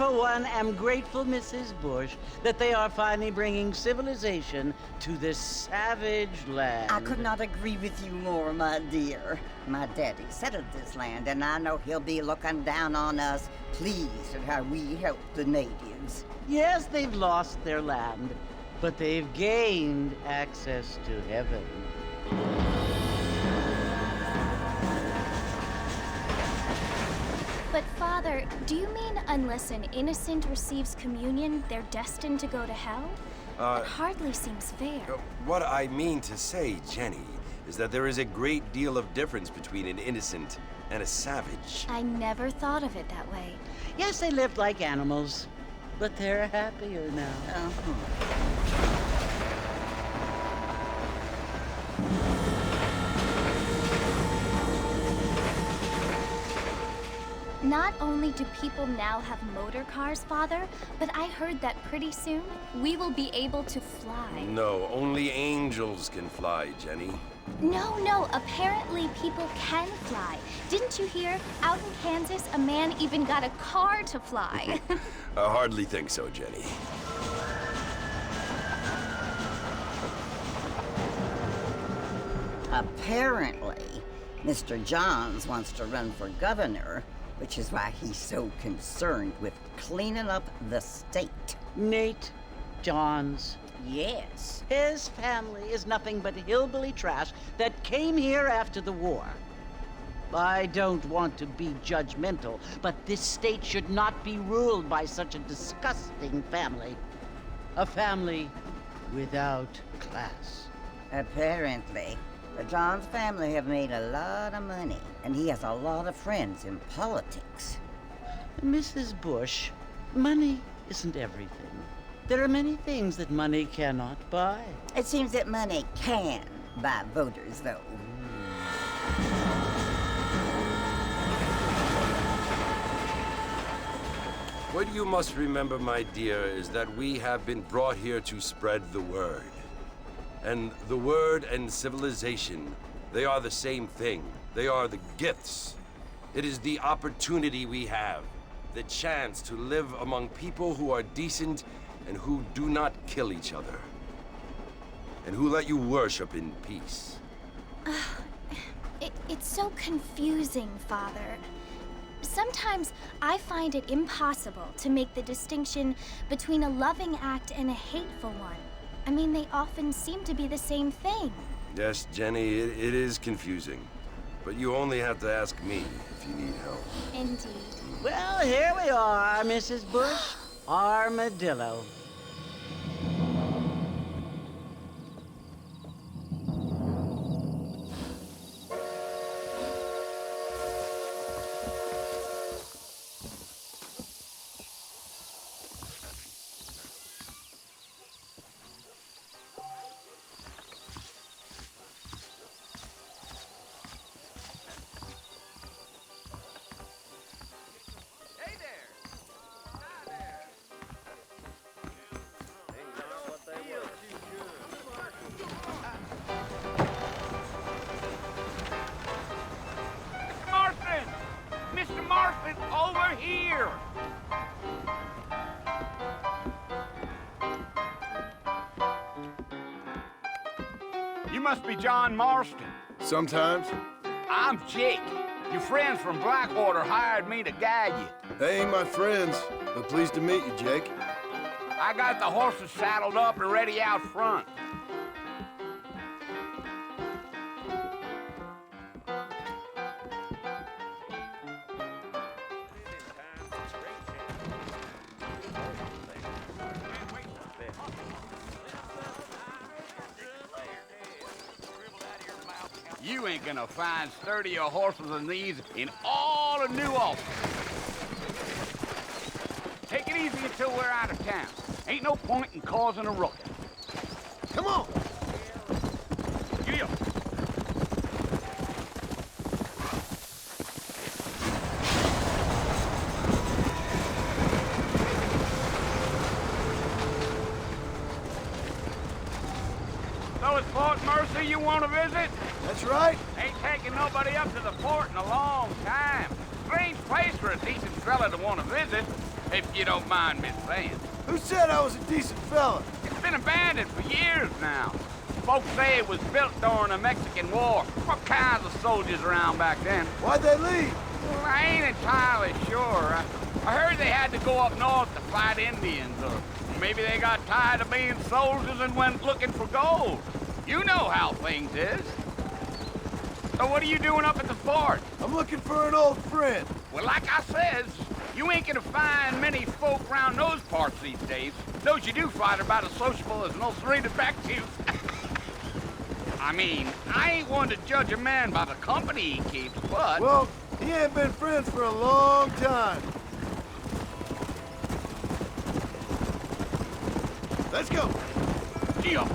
for one, am grateful, Mrs. Bush, that they are finally bringing civilization to this savage land. I could not agree with you more, my dear. My daddy settled this land, and I know he'll be looking down on us, pleased at how we help the natives. Yes, they've lost their land, but they've gained access to heaven. But Father, do you mean unless an innocent receives communion, they're destined to go to hell? That hardly seems fair. What I mean to say, Jenny, is that there is a great deal of difference between an innocent and a savage. I never thought of it that way. Yes, they lived like animals, but they're happier now. Not only do people now have motor cars, Father, but I heard that pretty soon we will be able to fly. No, only angels can fly, Jenny. No, apparently people can fly. Didn't you hear? Out in Kansas, a man even got a car to fly. I hardly think so, Jenny. Apparently, Mr. Johns wants to run for governor, which is why he's so concerned with cleaning up the state. Nate Johns. Yes. His family is nothing but hillbilly trash that came here after the war. I don't want to be judgmental, but this state should not be ruled by such a disgusting family. A family without class. Apparently. The Johns family have made a lot of money, and he has a lot of friends in politics. Mrs. Bush, money isn't everything. There are many things that money cannot buy. It seems that money can buy voters, though. What you must remember, my dear, is that we have been brought here to spread the word. And the word and civilization, they are the same thing. They are the gifts. It is the opportunity we have, the chance to live among people who are decent and who do not kill each other, and who let you worship in peace. It's so confusing, Father. Sometimes I find it impossible to make the distinction between a loving act and a hateful one. I mean, they often seem to be the same thing. Yes, Jenny, it is confusing. But you only have to ask me if you need help. Indeed. Well, here we are, Mrs. Bush. Armadillo. Over here! You must be John Marston. Sometimes. I'm Jake. Your friends from Blackwater hired me to guide you. They ain't my friends, but pleased to meet you, Jake. I got the horses saddled up and ready out front. You ain't gonna find sturdier horses than these in all of New Albany. Take it easy until we're out of town. Ain't no point in causing a ruckus. Come on! Yeah. So it's Fort Mercy you want to visit? That's right. Ain't taking nobody up to the fort in a long time. Strange place for a decent fella to want to visit. if you don't mind me saying. Who said I was a decent fella? It's been abandoned for years now. Folks say it was built during the Mexican War. What kinds of soldiers around back then? Why'd they leave? Well, I ain't entirely sure. I heard they had to go up north to fight Indians, or maybe they got tired of being soldiers and went looking for gold. You know how things is. So what are you doing up at the fort? I'm looking for an old friend. Well, like I says, you ain't gonna find many folk around those parts these days. Those you do find are about as sociable as an ulcerated back tooth. I mean, I ain't one to judge a man by the company he keeps, but... Well, he ain't been friends for a long time. Let's go. Deal.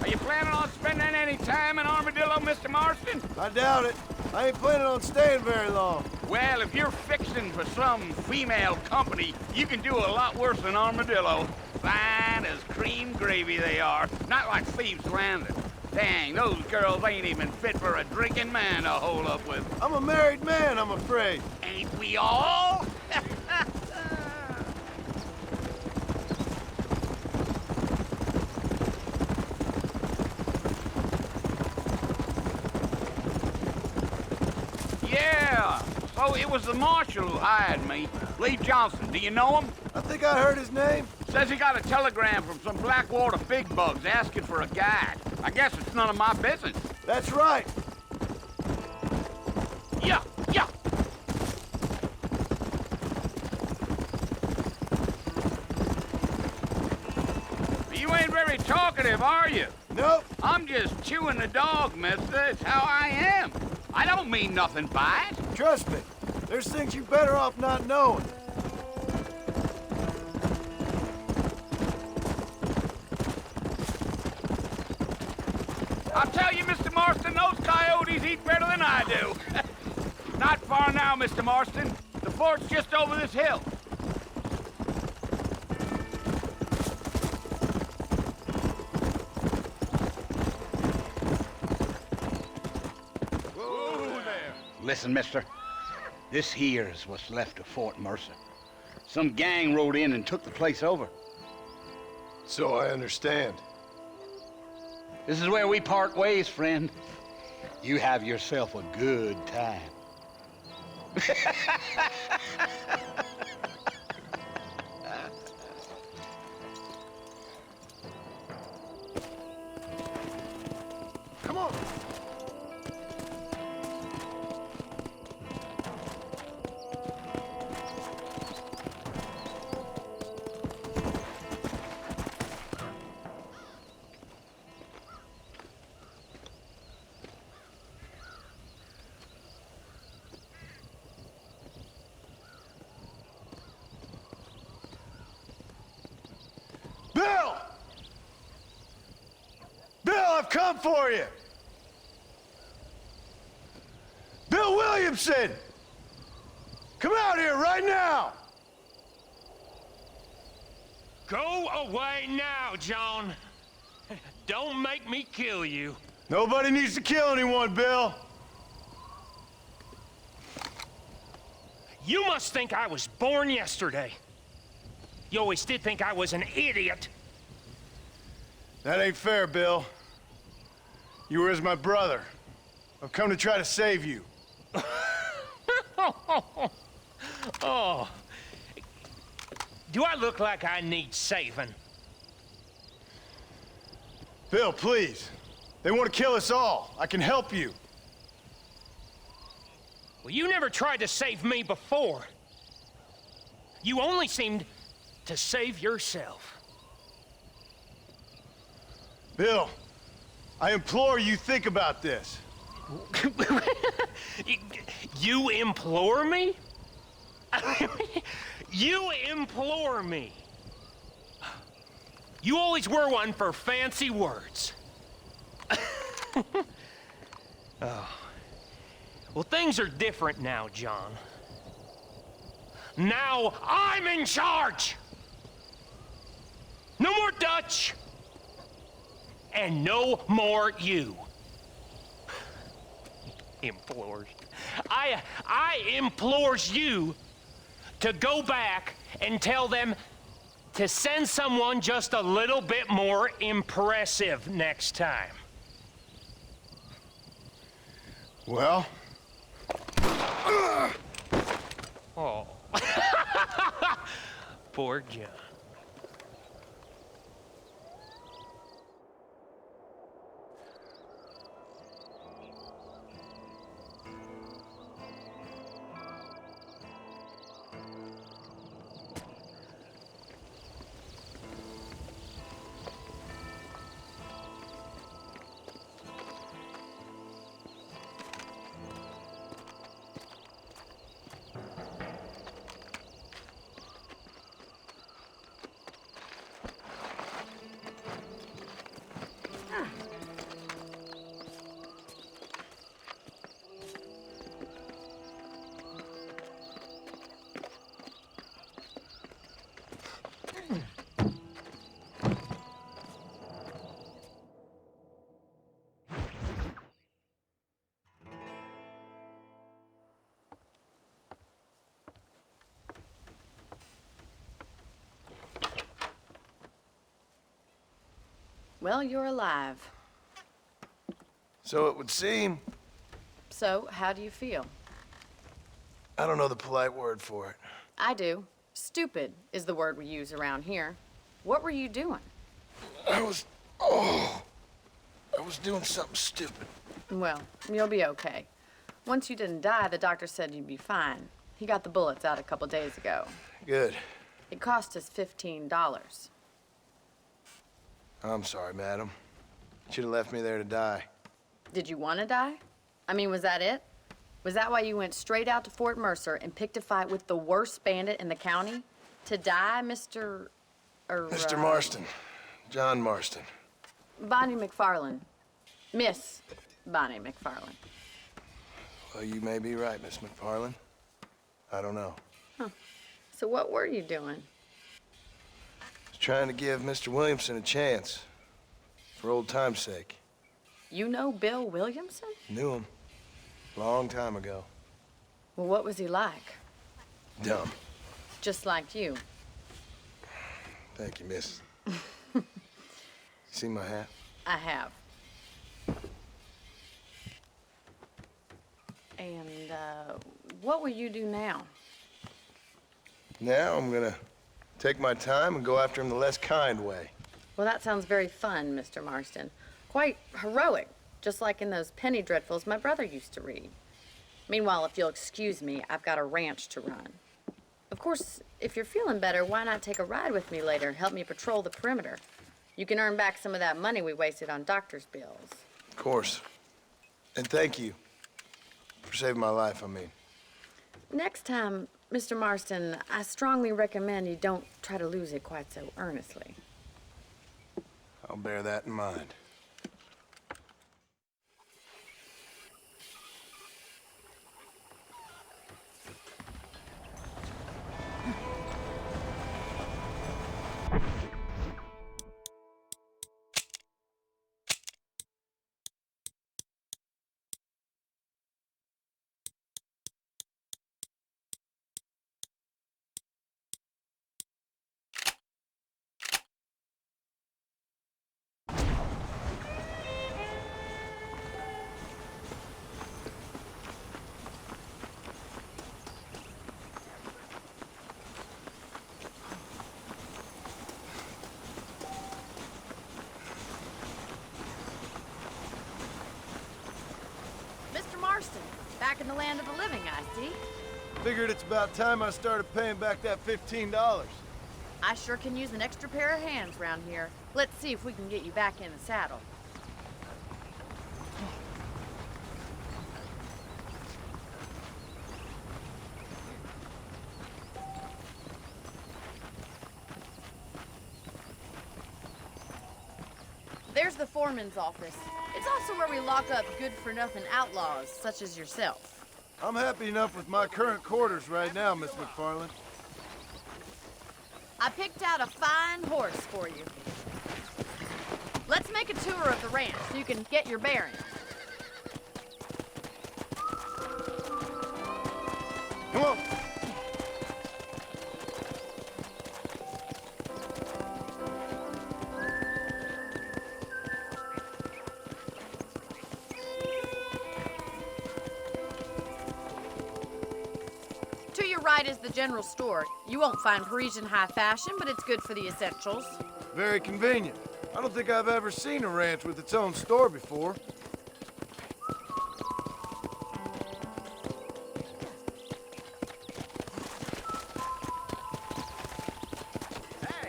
Are you planning on spending any time in Armadillo, Mr. Marston? I doubt it. I ain't planning on staying very long. Well, if you're fixing for some female company, you can do a lot worse than Armadillo. Fine as cream gravy they are. Not like Thieves' Landing. Dang, those girls ain't even fit for a drinking man to hold up with. I'm a married man, I'm afraid. Ain't we all? Yeah, so it was the marshal who hired me. Lee Johnson, do you know him? I think I heard his name. Says he got a telegram from some Blackwater big bugs asking for a guide. I guess it's none of my business. That's right. Yeah, yeah. You ain't very talkative, are you? Nope. I'm just chewing the dog, mister. It's how I am. I don't mean nothing by it. Trust me. There's things you're better off not knowing. I'll tell you, Mr. Marston, those coyotes eat better than I do. Not far now, Mr. Marston. The fort's just over this hill. Whoa there. Listen, mister. This here's what's left of Fort Mercer. Some gang rode in and took the place over. So I understand. This is where we part ways, friend. You have yourself a good time. Come on. Bill! Bill, I've come for you! Bill Williamson! Come out here right now! Go away now, John. Don't make me kill you. Nobody needs to kill anyone, Bill. You must think I was born yesterday. You always did think I was an idiot. That ain't fair, Bill. You were as my brother. I've come to try to save you. Oh. Do I look like I need saving? Bill, please. They want to kill us all. I can help you. Well, you never tried to save me before. You only seemed to save yourself. Bill, I implore you think about this. You implore me? You implore me. You always were one for fancy words. Oh. Well, things are different now, John. Now I'm in charge! No more Dutch! And no more you. Implores. I implores you to go back and tell them to send someone just a little bit more impressive next time. Well? Oh. Poor John. Well, you're alive. So it would seem. So, how do you feel? I don't know the polite word for it. I do. Stupid is the word we use around here. What were you doing? I was doing something stupid. Well, you'll be okay. Once you didn't die, the doctor said you'd be fine. He got the bullets out a couple days ago. Good. It cost us $15. I'm sorry, madam. Should have left me there to die. Did you want to die? I mean, was that it? Was that why you went straight out to Fort Mercer and picked a fight with the worst bandit in the county? To die, Mr. Mr. Marston. John Marston. Bonnie McFarland. Miss Bonnie McFarland. Well, you may be right, Miss McFarland. I don't know. Huh. So what were you doing? I was trying to give Mr. Williamson a chance. For old time's sake. You know Bill Williamson? Knew him. Long time ago. Well, what was he like? Dumb. Just like you. Thank you, miss. See my hat? I have. And, what will you do now? Now I'm gonna take my time and go after him the less kind way. Well, that sounds very fun, Mr. Marston. Quite heroic, just like in those penny dreadfuls my brother used to read. Meanwhile, if you'll excuse me, I've got a ranch to run. Of course, if you're feeling better, why not take a ride with me later? Help me patrol the perimeter. You can earn back some of that money we wasted on doctor's bills. Of course. And thank you for saving my life, I mean. Next time, Mr. Marston, I strongly recommend you don't try to lose it quite so earnestly. I'll bear that in mind. Mr. Marston, back in the land of the living, I see. Figured it's about time I started paying back that $15. I sure can use an extra pair of hands around here. Let's see if we can get you back in the saddle. There's the foreman's office. It's also where we lock up good-for-nothing outlaws, such as yourself. I'm happy enough with my current quarters right now, Miss McFarland. I picked out a fine horse for you. Let's make a tour of the ranch so you can get your bearings. Come on. To your right is the general store. You won't find Parisian high fashion, but it's good for the essentials. Very convenient. I don't think I've ever seen a ranch with its own store before.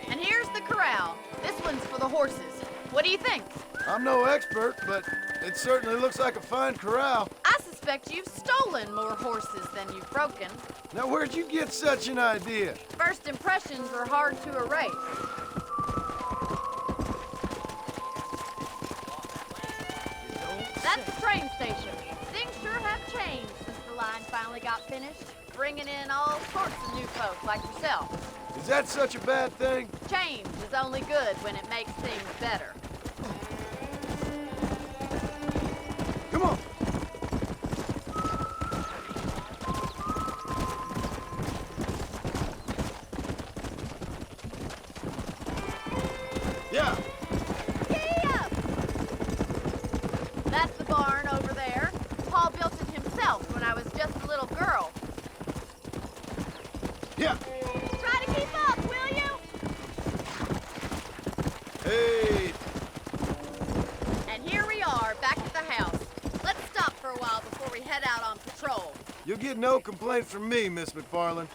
And here's the corral. This one's for the horses. What do you think? I'm no expert, but it certainly looks like a fine corral. I suspect you've stolen more horses than you've broken. Now, where'd you get such an idea? First impressions are hard to erase. That's the train station. Things sure have changed since the line finally got finished, bringing in all sorts of new folk like yourself. Is that such a bad thing? Change is only good when it makes things better. Come on. Yeah. That's the barn over there. Paul built it himself when I was just a little girl. Yeah. Try to keep up, will you? Hey. And here we are, back at the house. Let's stop for a while before we head out on patrol. You'll get no complaints from me, Miss McFarland.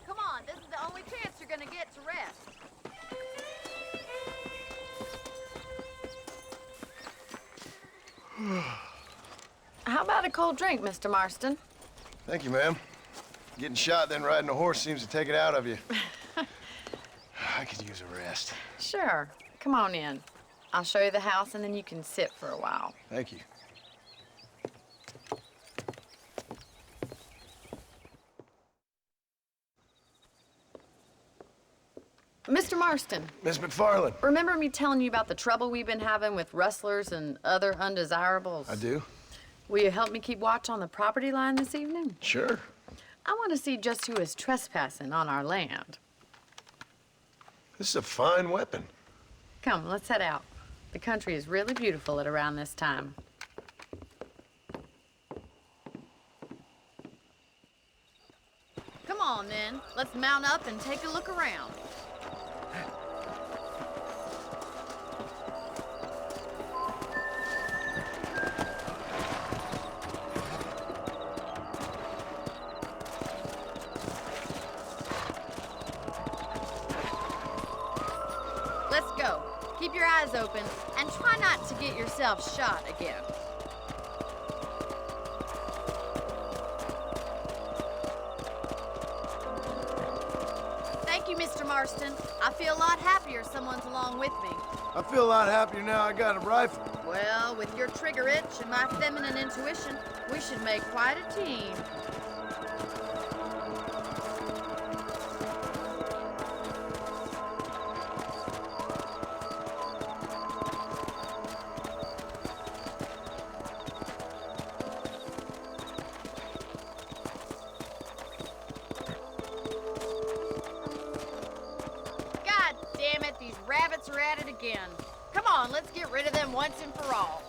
Come on, this is the only chance you're gonna get to rest. How about a cold drink, Mr. Marston? Thank you, ma'am. Getting shot, then riding a horse seems to take it out of you. I could use a rest. Sure. Come on in. I'll show you the house, and then you can sit for a while. Thank you. Mr. Marston, Miss McFarland. remember me telling you about the trouble we've been having with rustlers and other undesirables? I do. Will you help me keep watch on the property line this evening? Sure. I want to see just who is trespassing on our land. This is a fine weapon. Come, let's head out. The country is really beautiful at around this time. Come on, then. Let's mount up and take a look around. Let's go. Keep your eyes open and try not to get yourself shot again. Thank you, Mr. Marston. I feel a lot happier someone's along with me. I feel a lot happier now I got a rifle. Well, with your trigger itch and my feminine intuition, we should make quite a team. God damn it, these rabbits are at it again. Come on, let's get rid of them once and for all.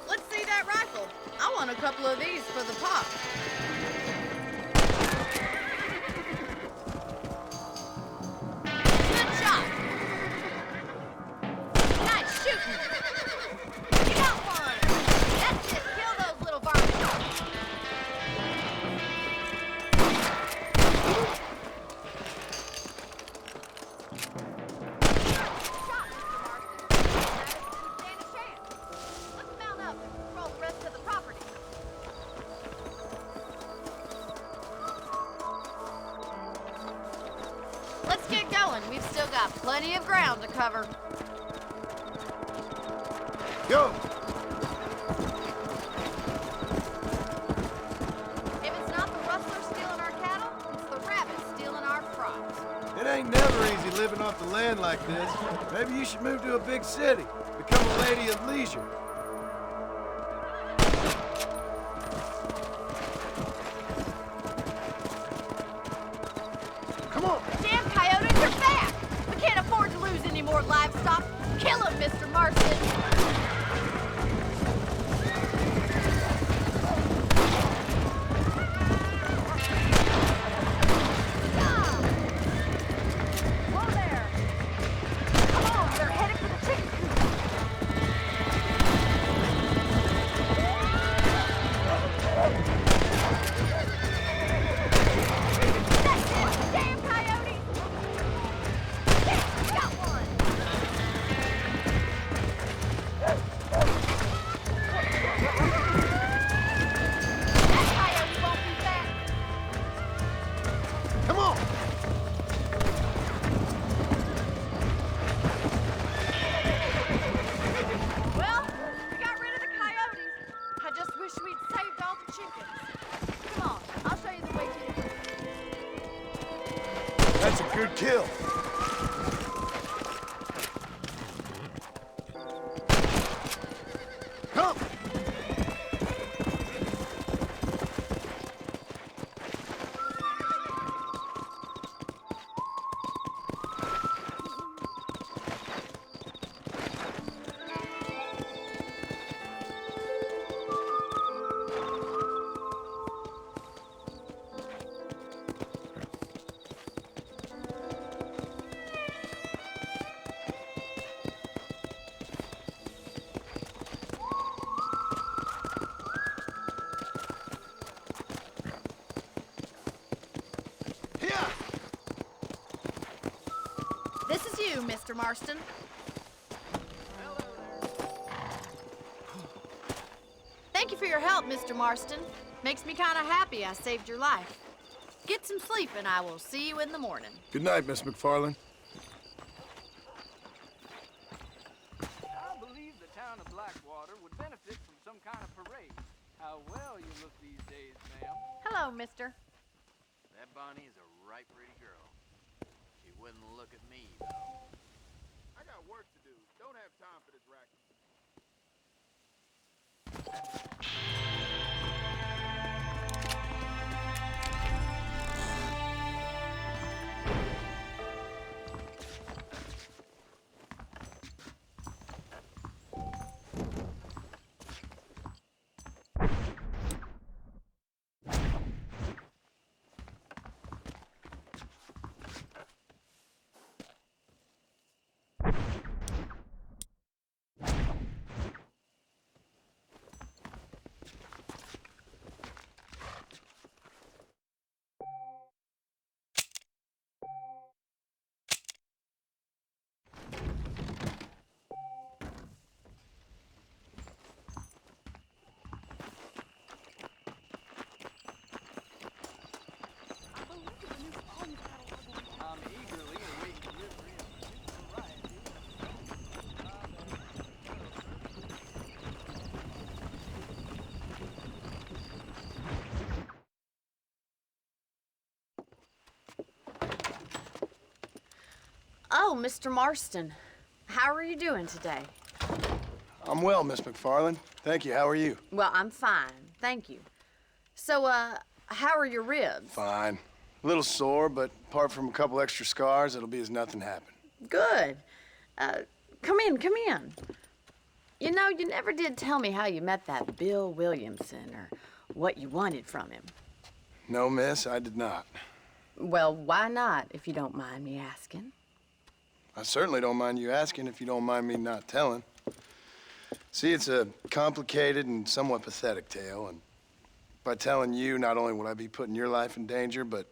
Let's see that rifle. I want a couple of these for the pop. Good shot. Nice shooting. You got one. That's it. Kill those little varmints. Let's get going. We've still got plenty of ground to cover. Go! living off the land like this, maybe you should move to a big city. Become a lady of leisure. Come on! Damn coyotes are back! We can't afford to lose any more livestock. Kill them, Mr. Marston! That's a good kill. Come! This is you, Mr. Marston. Thank you for your help, Mr. Marston. Makes me kind of happy I saved your life. Get some sleep and I will see you in the morning. Good night, Miss McFarland. I believe the town of Blackwater would benefit from some kind of parade. How well you look these days, ma'am. Hello, mister. That Bonnie is a right pretty girl. She wouldn't look at me, though. I got work to do. Don't have time for this racket. I'm eagerly awaiting delivery of new varieties. Oh, Mr. Marston. How are you doing today? I'm well, Miss McFarland. Thank you. How are you? Well, I'm fine. Thank you. So, how are your ribs? Fine. A little sore, but apart from a couple extra scars, it'll be as nothing happened. Good. Come in, come in. You know, you never did tell me how you met that Bill Williamson or what you wanted from him. No, miss, I did not. Well, why not, if you don't mind me asking? I certainly don't mind you asking if you don't mind me not telling. See, it's a complicated and somewhat pathetic tale, and by telling you, not only would I be putting your life in danger, but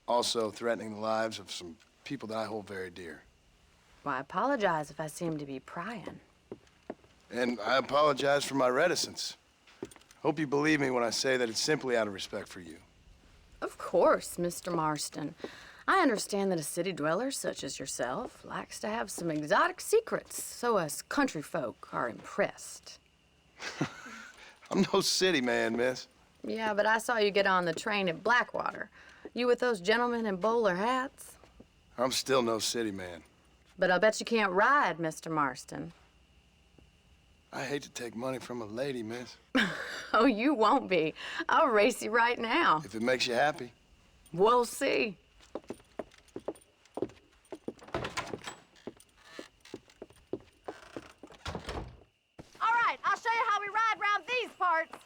also threatening the lives of some people that I hold very dear. Well, I apologize if I seem to be prying. And I apologize for my reticence. Hope you believe me when I say that it's simply out of respect for you. Of course, Mr. Marston. I understand that a city dweller such as yourself likes to have some exotic secrets, so us country folk are impressed. I'm no city man, miss. Yeah, but I saw you get on the train at Blackwater. You with those gentlemen in bowler hats? I'm still no city man. But I bet you can't ride, Mr. Marston. I hate to take money from a lady, miss. Oh, you won't be. I'll race you right now. If it makes you happy. We'll see. All right, I'll show you how we ride around these parts.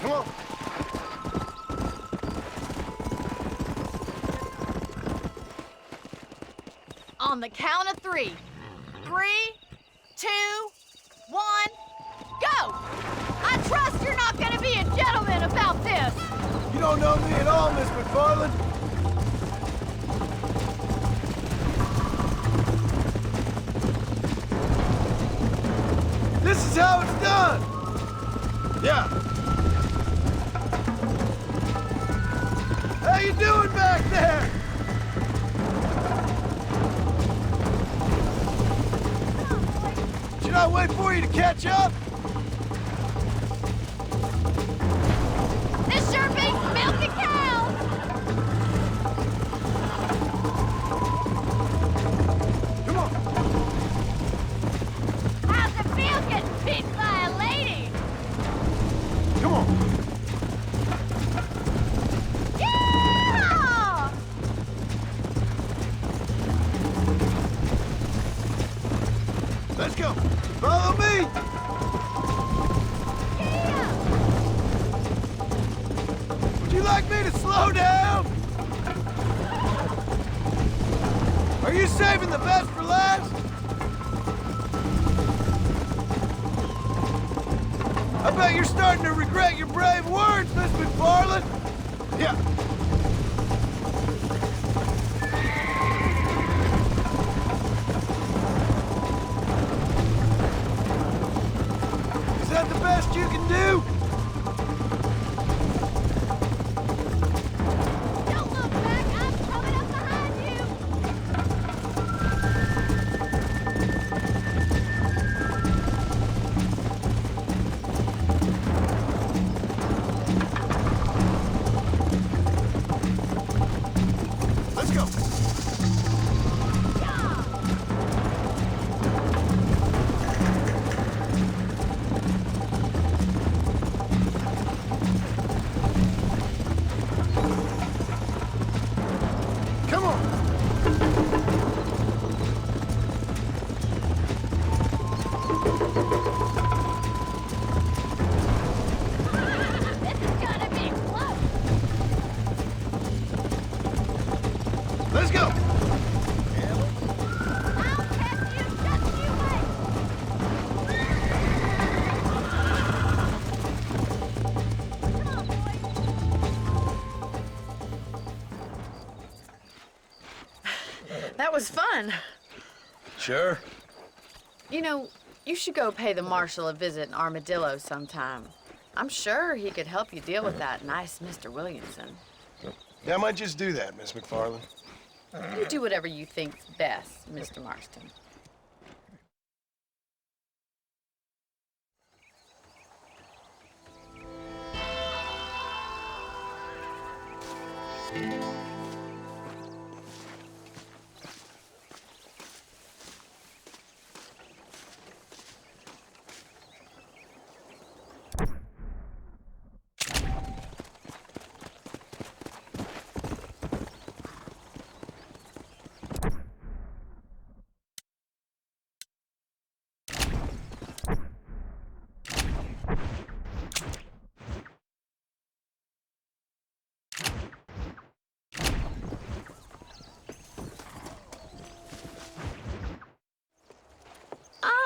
Come on. On the count of 3. 3, 2, 1, go! I trust you're not gonna be a gentleman about this. You don't know me at all, Miss McFarland. This is how it's done. Yeah. How you doing back there? Should I wait for you to catch up? This sure beats milking cows. Come on. How's it feel getting beat by a lady? Come on. Yeah! Let's go. Follow me. Yeah! Would you like me to slow down? Are you saving the best for last? I bet you're starting to regret your brave words, Miss McFarland. Yeah. Is that the best you can do? Don't look back, I'm coming up behind you. Let's go. Come on. This is gonna be close. Let's go. I'll catch you, just you wait. Come on, boys. That was fun. Sure. You know, you should go pay the marshal a visit in Armadillo sometime. I'm sure he could help you deal with that nice Mr. Williamson. Yeah, I might just do that, Miss McFarland. You do whatever you think's best, Mr. Marston.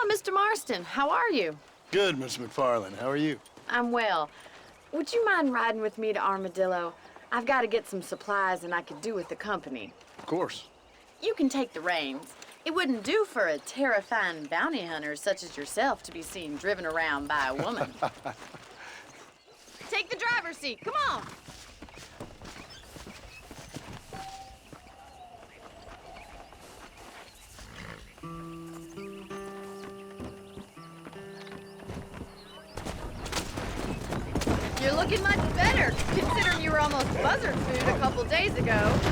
Mr. Marston, how are you? Good, Miss McFarland. How are you? I'm well. Would you mind riding with me to Armadillo? I've got to get some supplies and I could do with the company. Of course. You can take the reins. It wouldn't do for a terrifying bounty hunter such as yourself to be seen driven around by a woman. Take the driver's seat, come on. looking much better, considering you were almost buzzard food a couple days ago.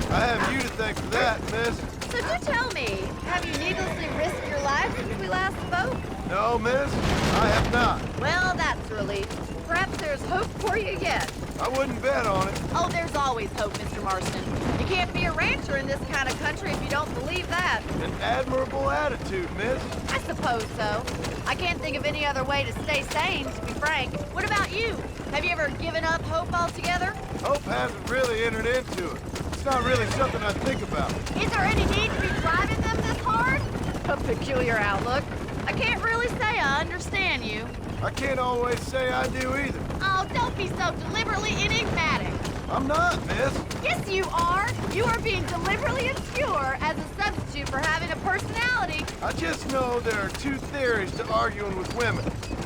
I have you to thank for that, miss. So do tell me, have you needlessly risked your life since we last spoke? No, miss, I have not. Well, that's a relief. Perhaps there's hope for you yet. I wouldn't bet on it. Oh, there's always hope, Mr. Marston. You can't be a rancher in this kind of country if you don't believe that. An admirable attitude, miss. I suppose so. I can't think of any other way to stay sane, to be frank. What about you? Have you ever given up hope altogether? Hope hasn't really entered into it. It's not really something I think about. Is there any need to be driving them this hard? A peculiar outlook. I can't really say I understand you. I can't always say I do either. Oh, don't be so deliberately enigmatic. I'm not, miss. Yes, you are. You are being deliberately obscure as a substitute for having a personality. I just know there are two theories to arguing with women,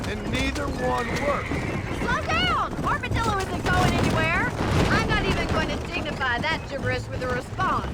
and neither one works. Slow down! Armadillo isn't going anywhere. I'm not even going to dignify that gibberish with a response.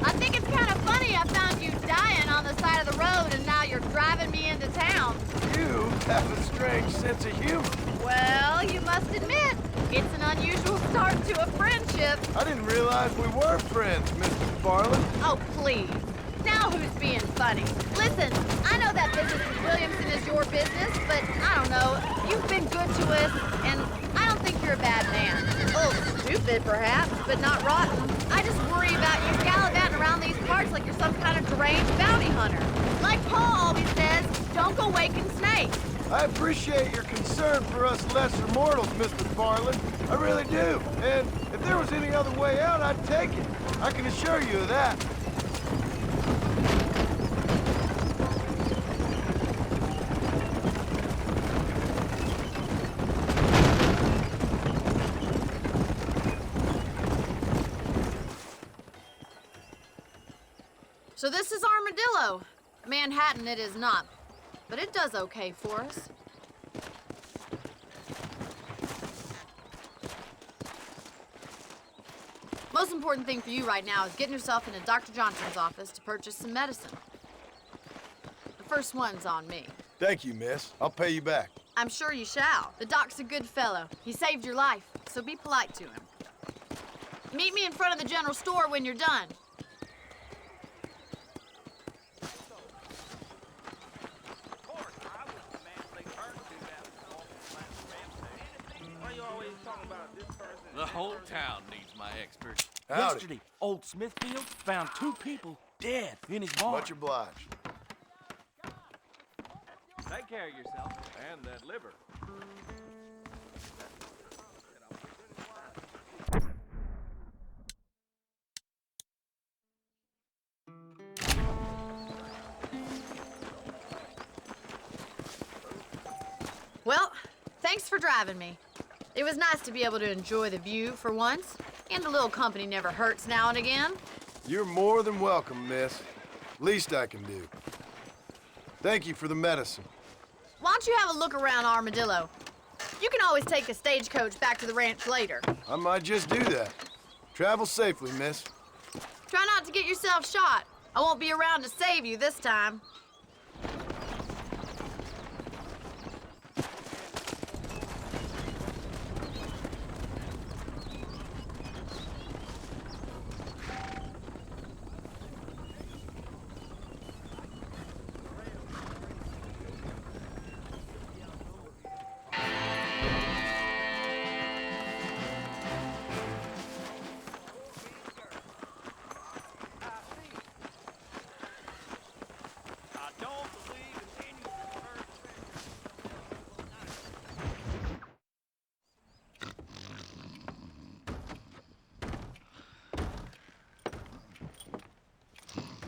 I think it's kind of funny I found you dying on the side of the road and now you're driving me into town. You have a strange sense of humor. Well, you must admit, it's an unusual start to a friendship. I didn't realize we were friends, Mr. McFarland. Oh, please. Now who's being funny? Listen, I know that business with Williamson is your business, but I don't know. You've been good to us, and I don't think you're a bad man. A little stupid, perhaps, but not rotten. I just worry about you gallivanting around these parts like you're some kind of deranged bounty hunter. Like Paul always says, don't go waking snakes. I appreciate your concern for us lesser mortals, Mr. McFarland. I really do. And if there was any other way out, I'd take it. I can assure you of that. So this is Armadillo. Manhattan it is not, but it does okay for us. Most important thing for you right now is getting yourself into Dr. Johnson's office to purchase some medicine. The first one's on me. Thank you, miss. I'll pay you back. I'm sure you shall. The doc's a good fellow. He saved your life, so be polite to him. Meet me in front of the general store when you're done. The whole town needs my experts. Howdy. Yesterday, old Smithfield found 2 people dead in his barn. Much obliged. Take care of yourself and that liver. Well, thanks for driving me. It was nice to be able to enjoy the view for once, and a little company never hurts now and again. You're more than welcome, miss. Least I can do. Thank you for the medicine. Why don't you have a look around Armadillo? You can always take a stagecoach back to the ranch later. I might just do that. Travel safely, miss. Try not to get yourself shot. I won't be around to save you this time.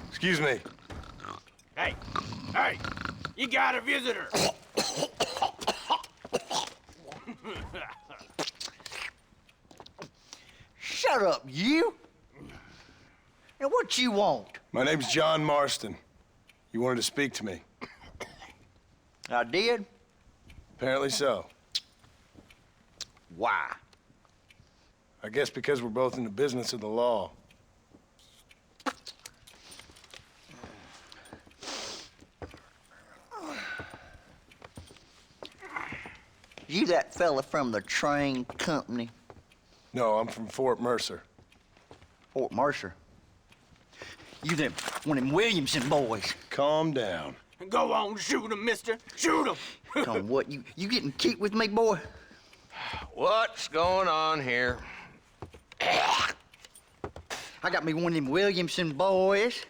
Excuse me. Hey, you got a visitor. Shut up, you! Now, what you want? My name's John Marston. You wanted to speak to me. I did? Apparently so. Why? I guess because we're both in the business of the law. You that fella from the train company? No, I'm from Fort Mercer. Fort Mercer? You them, one of them Williamson boys. Calm down. Go on, shoot him, mister. Shoot him. Come, what, you getting kicked with me, boy? What's going on here? I got me one of them Williamson boys.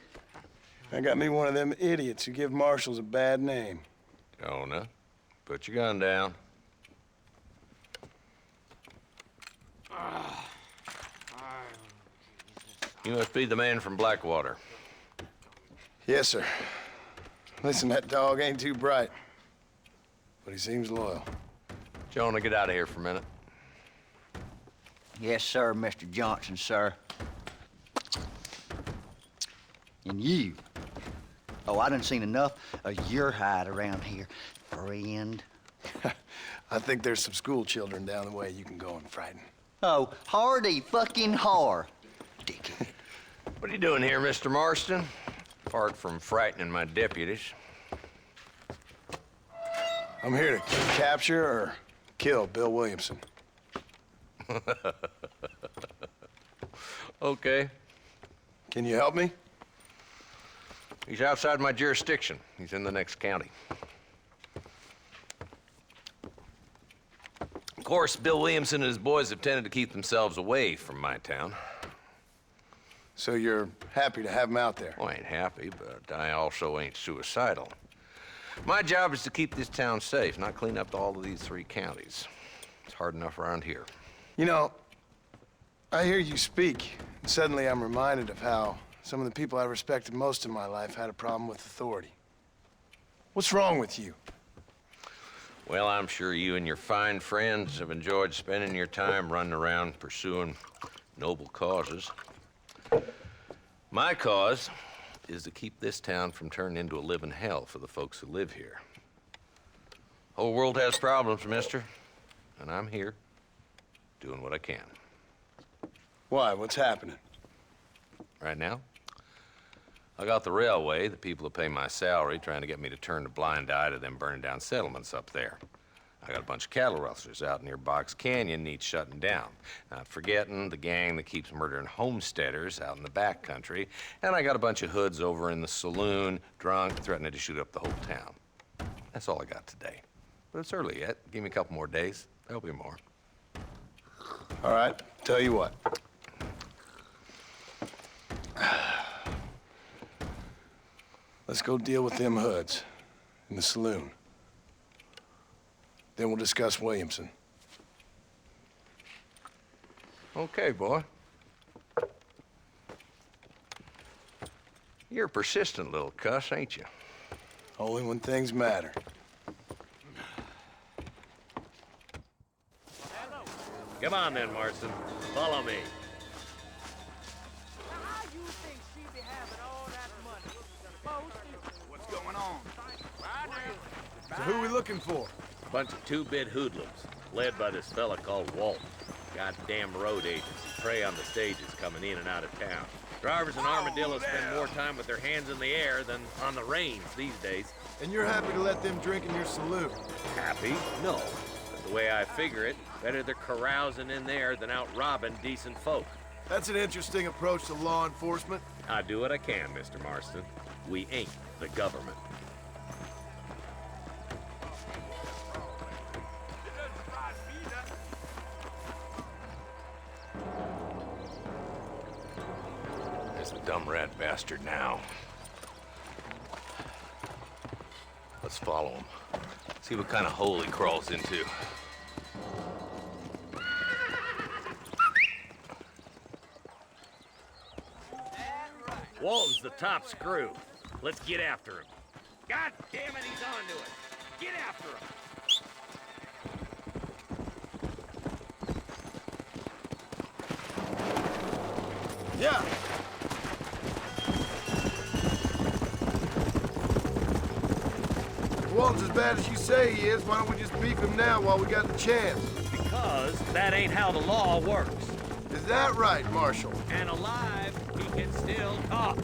I got me one of them idiots who give marshals a bad name. Jonah, put your gun down. You must be the man from Blackwater. Yes, sir. Listen, that dog ain't too bright, but he seems loyal. Jonah, get out of here for a minute. Yes, sir, Mr. Johnson, sir. And you. Oh, I done seen enough of your hide around here, friend. I think there's some school children down the way you can go and frighten. Oh, hardy fucking har. Dickhead. What are you doing here, Mr. Marston? Apart from frightening my deputies. I'm here to capture or kill Bill Williamson. Okay. Can you help me? He's outside my jurisdiction. He's in the next county. Of course, Bill Williamson and his boys have tended to keep themselves away from my town. So you're happy to have him out there? Well, I ain't happy, but I also ain't suicidal. My job is to keep this town safe, not clean up all of these 3 counties. It's hard enough around here. You know, I hear you speak, and suddenly I'm reminded of how some of the people I respected most in my life had a problem with authority. What's wrong with you? Well, I'm sure you and your fine friends have enjoyed spending your time running around pursuing noble causes. My cause is to keep this town from turning into a living hell for the folks who live here. Whole world has problems, mister, and I'm here doing what I can. Why? What's happening? Right now, I got the railway, the people that pay my salary, trying to get me to turn a blind eye to them burning down settlements up there. I got a bunch of cattle rustlers out near Box Canyon needs shutting down. Not forgetting the gang that keeps murdering homesteaders out in the back country. And I got a bunch of hoods over in the saloon, drunk, threatening to shoot up the whole town. That's all I got today. But it's early yet. Give me a couple more days. There'll be more. All right, tell you what. Let's go deal with them hoods in the saloon. Then we'll discuss Williamson. Okay, boy. You're a persistent little cuss, ain't you? Only when things matter. Come on then, Marston. Follow me. What's going on? So who are we looking for? Bunch of 2-bit hoodlums, led by this fella called Walt. Goddamn road agents who prey on the stages coming in and out of town. Drivers in Armadillo spend more time with their hands in the air than on the reins these days. And you're happy to let them drink in your saloon? Happy? No. But the way I figure it, better they're carousing in there than out robbing decent folk. That's an interesting approach to law enforcement. I do what I can, Mr. Marston. We ain't the government. There's the dumb rat bastard now. Let's follow him. See what kind of hole he crawls into. Walton's the top screw. Let's get after him. God damn it, he's onto it. Get after him. Yeah. If Walton's as bad as you say he is, why don't we just beef him now while we got the chance? Because that ain't how the law works. Is that right, Marshal? And alive, he can still talk.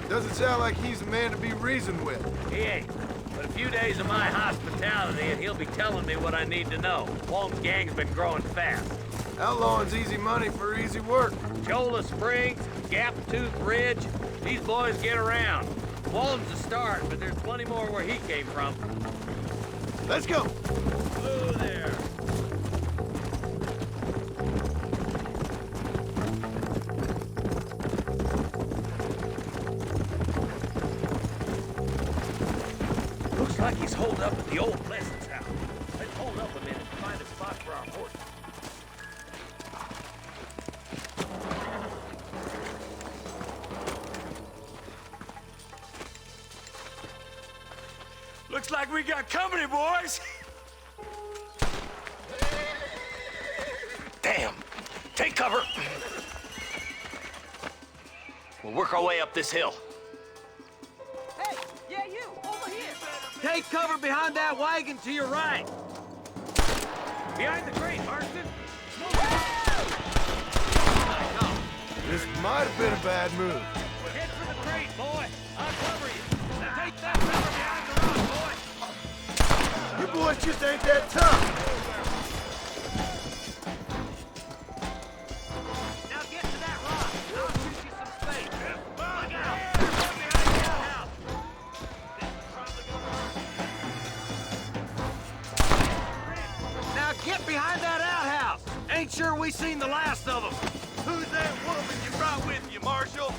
Doesn't sound like he's a man to be reasoned with. He ain't. But a few days of my hospitality and he'll be telling me what I need to know. Walton's gang's been growing fast. Outlawing's easy money for easy work. Cholla Springs, Gap Tooth Ridge, these boys get around. Walton's the start, but there's plenty more where he came from. Let's go. Hello there. Looks like he's holed up at the old Pleasant's house. Let's hold up a minute and find a spot for our horses. Looks like we got company, boys. Damn! Take cover! We'll work our way up this hill. Hey, yeah, you, over here. Take cover behind that wagon to your right. Behind the crate, Marston. This might have been a bad move. Head for the crate, boy. I'll cover you. Now take that cover behind the rock, boy. You boys just ain't that tough. Now get to that rock. I'll shoot you some space. Look out. There's one behind the outhouse. This is probably gonna hurt. Now get behind that outhouse. Ain't sure we seen the last of them. Who's that woman you brought with you, Marshal?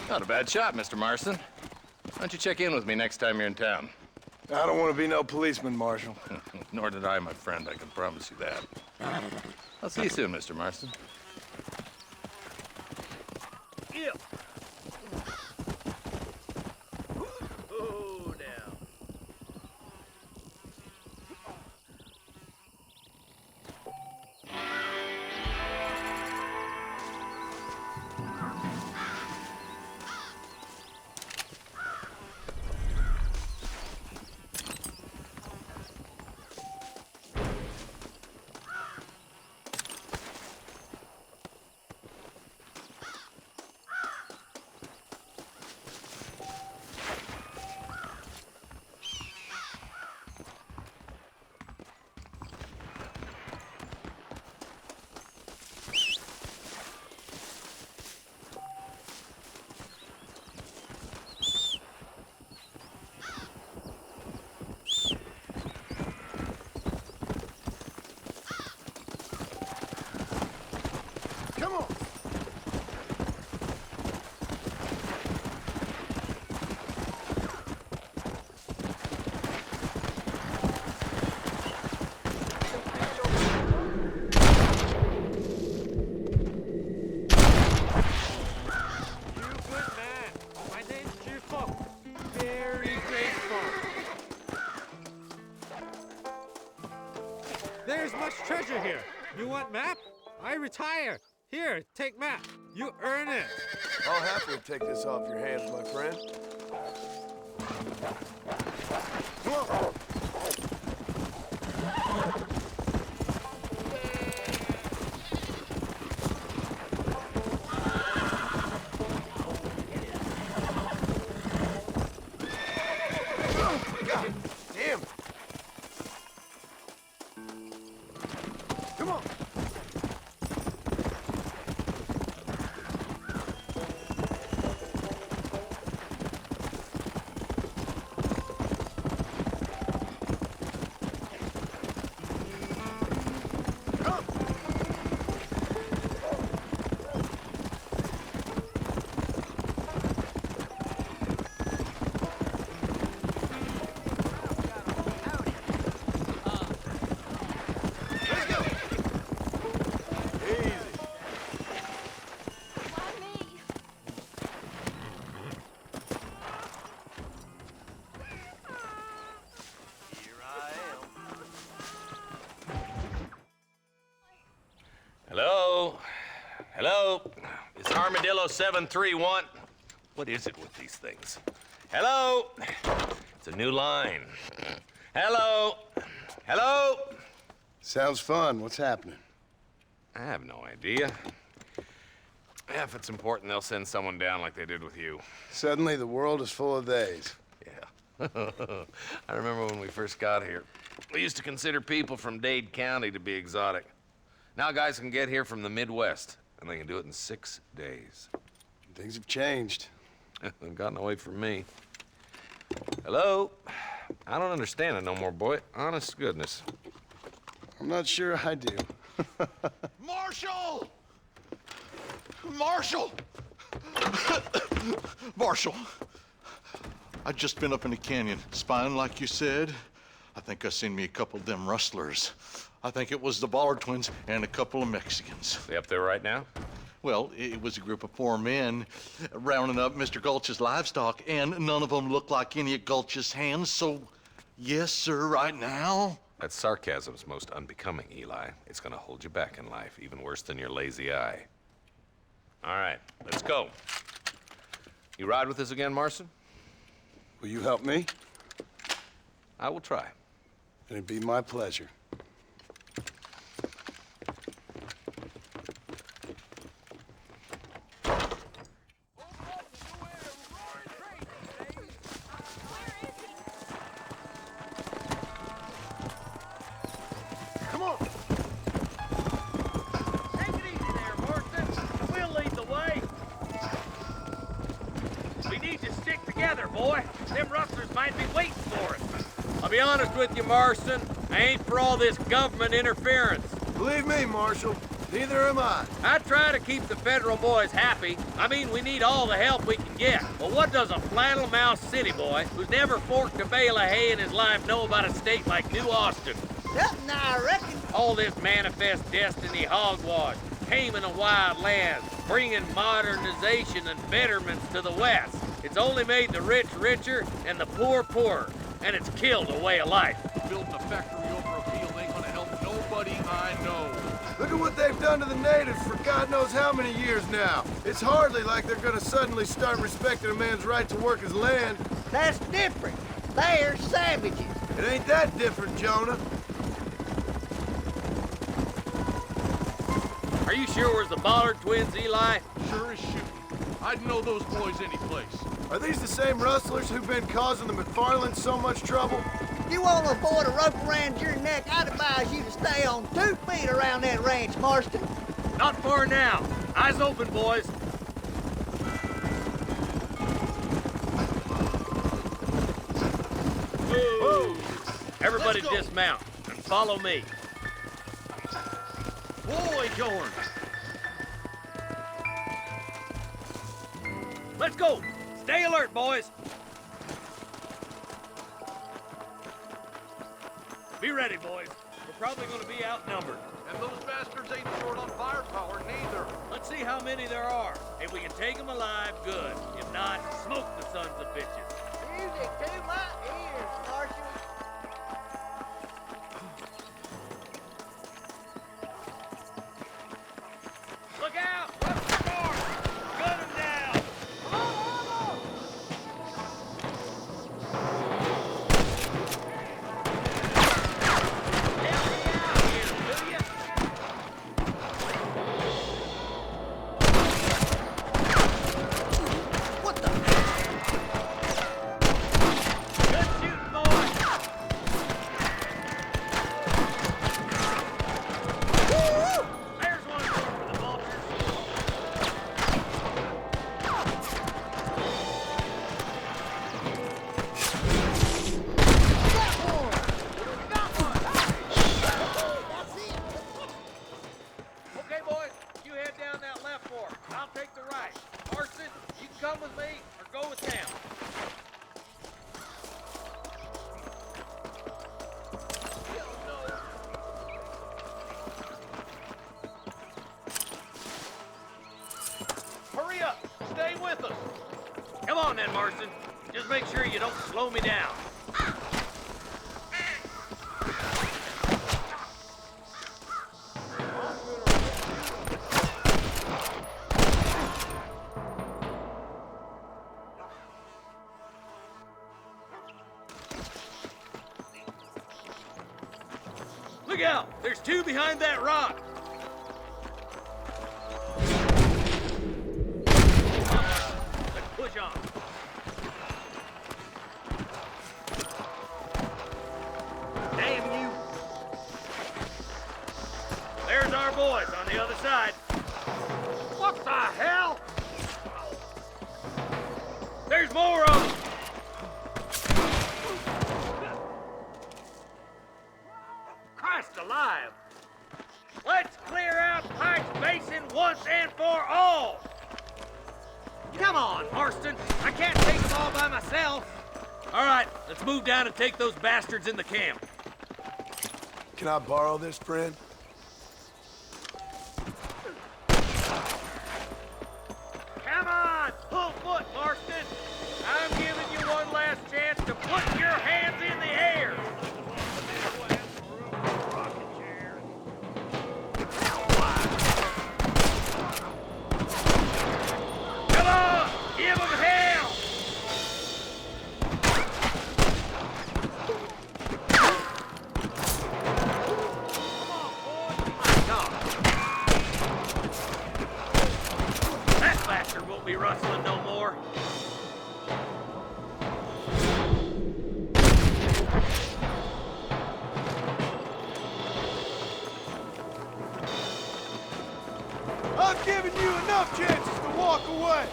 Not a bad shot, Mr. Marston. Why don't you check in with me next time you're in town? I don't want to be no policeman, Marshal. Nor did I, my friend. I can promise you that. I'll see you soon, Mr. Marston. Yeah. Oh, now. Come on. There's much treasure here. You want map? I retire. Here, take map. You earn it. I'll happily take this off your hands, my friend. Come on. God damn it. Come on. Armadillo 731. What is it with these things? Hello? It's a new line. Hello? Hello? Sounds fun. What's happening? I have no idea. Yeah, if it's important, they'll send someone down like they did with you. Suddenly, the world is full of theys. Yeah. I remember when we first got here. We used to consider people from Dade County to be exotic. Now guys can get here from the Midwest, and they can do it in 6 days. Things have changed. They've gotten away from me. Hello? I don't understand it no more, boy. Honest to goodness. I'm not sure I do. Marshal! Marshal! Marshal! I just been up in the canyon, spying like you said. I think I seen me a couple of them rustlers. I think it was the Ballard twins and a couple of Mexicans. They up there right now? Well, it was a group of 4 men rounding up Mr. Gulch's livestock, and none of them looked like any of Gulch's hands, so yes, sir, right now. That sarcasm's most unbecoming, Eli. It's gonna hold you back in life, even worse than your lazy eye. All right, let's go. You ride with us again, Marston? Will you help me? I will try. It'd be my pleasure. Come on. Take it easy there, Marston. We'll lead the way. We need to stick together, boy. Them rustlers might be waiting for us. I'll be honest with you, Marston. I ain't for all this government interference. Believe me, Marshal, neither am I. I try to keep the federal boys happy. I mean, we need all the help we can get. But what does a flannel-mouthed city boy who's never forked a bale of hay in his life know about a state like New Austin? Something, I reckon. All this manifest destiny hogwash, taming of wild lands, bringing modernization and betterments to the West. It's only made the rich richer and the poor poorer, and it's killed a way of life. Building a factory over a field ain't gonna help nobody I know. Look at what they've done to the natives for God knows how many years now. It's hardly like they're gonna suddenly start respecting a man's right to work his land. That's different. They're savages. It ain't that different, Jonah. Are you sure it was the Ballard twins, Eli? Sure as shooting. I'd know those boys any place. Are these the same rustlers who've been causing the McFarlands so much trouble? You want to avoid a rope around your neck, I'd advise you to stay on 2 feet around that ranch, Marston. Not far now. Eyes open, boys. Whoa. Everybody dismount and follow me. Boy, Jordan! Let's go. Stay alert, boys. Be ready, boys. We're probably going to be outnumbered. And those bastards ain't short on firepower, neither. Let's see how many there are. If we can take them alive, good. If not, smoke the sons of bitches. Music to my ears, Marshal. Look out! Up the door! Gun them down! Help me out here, will ya? What the? Good shooting, boy! There's one more for the vultures. Okay, boys, you head down that left fork. I'll take the right. Marston, you can come with me or go with them. Hurry up! Stay with us! Come on then, Marston. Just make sure you don't slow me down. Look out! There's two behind that rock! Let's push on. Damn you! There's our boys on the other side. What the hell? There's more of them! Christ alive! Let's clear out Pike's Basin once and for all! Come on, Marston! I can't take them all by myself! All right, let's move down and take those bastards in the camp. Can I borrow this, friend? Come on! Full foot, Marston! I'm giving you one last chance to put your hands in the air! Come on! Give them hell! That bastard won't be rustling no more. I've given you enough chances to walk away.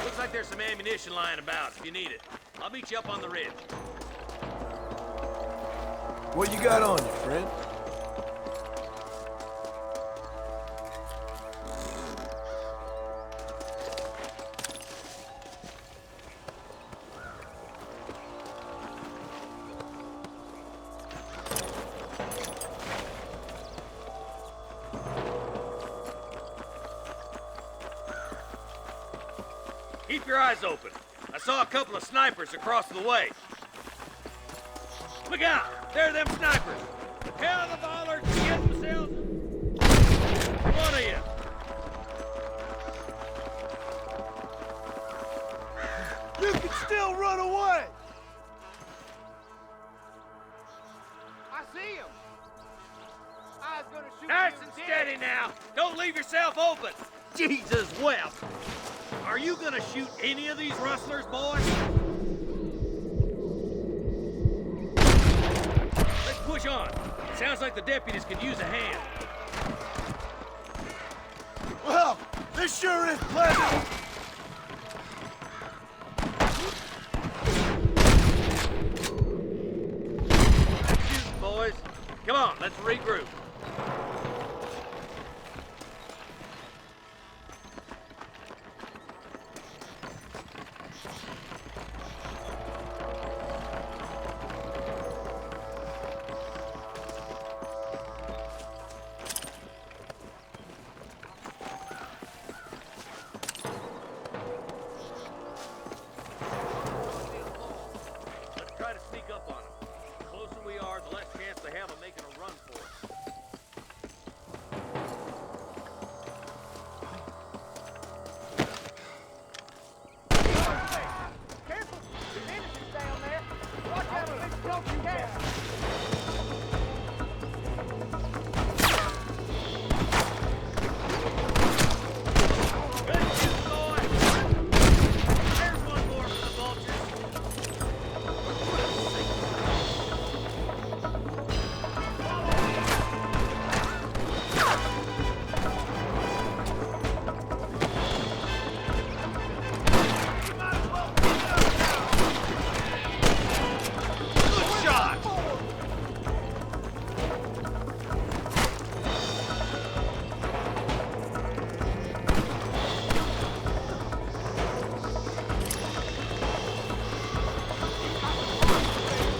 Looks like there's some ammunition lying about if you need it. I'll meet you up on the ridge. What you got on you, friend? Keep your eyes open. I saw a couple of snipers across the way. Look out! There are them snipers! Hell, the bollards get themselves... One of you! You can still run away! I see him! I was gonna shoot Nice you and dead. steady now! Don't leave yourself open! Jesus wept! Are you gonna shoot any of these rustlers, boys? Let's push on. Sounds like the deputies could use a hand. Well, this sure is pleasant. Shooting, boys. Come on, let's regroup. Try to sneak up on them. The closer we are, the less chance they have of making a run for us. Careful! There's enemies down there! Watch out for this broken cat! Good shoot, boy! There's one more for the vultures. Good shot!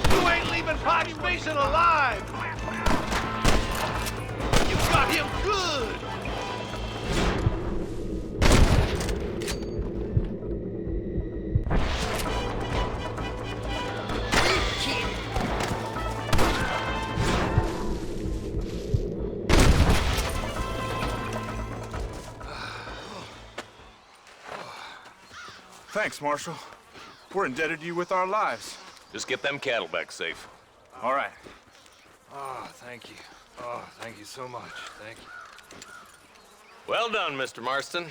You ain't leaving Pike's Basin alive! You got him good! Thanks, Marshal. We're indebted to you with our lives. Just get them cattle back safe. All right. Oh, thank you. Oh, thank you so much. Thank you. Well done, Mr. Marston.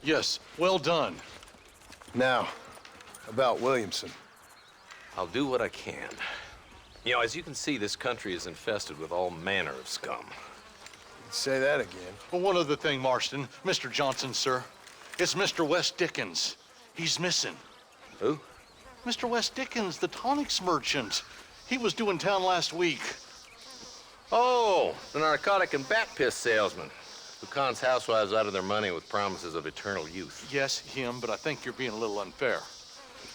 Yes, well done. Now, about Williamson. I'll do what I can. You know, as you can see, this country is infested with all manner of scum. Say that again. Well, one other thing, Marston. Mr. Johnson, sir. It's Mr. West Dickens. He's missing. Who? Mr. West Dickens, the tonics merchant. He was due in town last week. Oh, the narcotic and bat piss salesman who cons housewives out of their money with promises of eternal youth. Yes, him, but I think you're being a little unfair.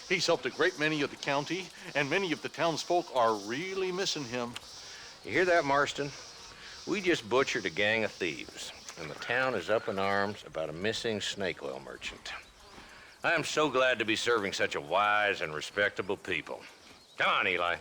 He's helped a great many of the county, and many of the townsfolk are really missing him. You hear that, Marston? We just butchered a gang of thieves, and the town is up in arms about a missing snake oil merchant. I am so glad to be serving such a wise and respectable people. Come on, Eli.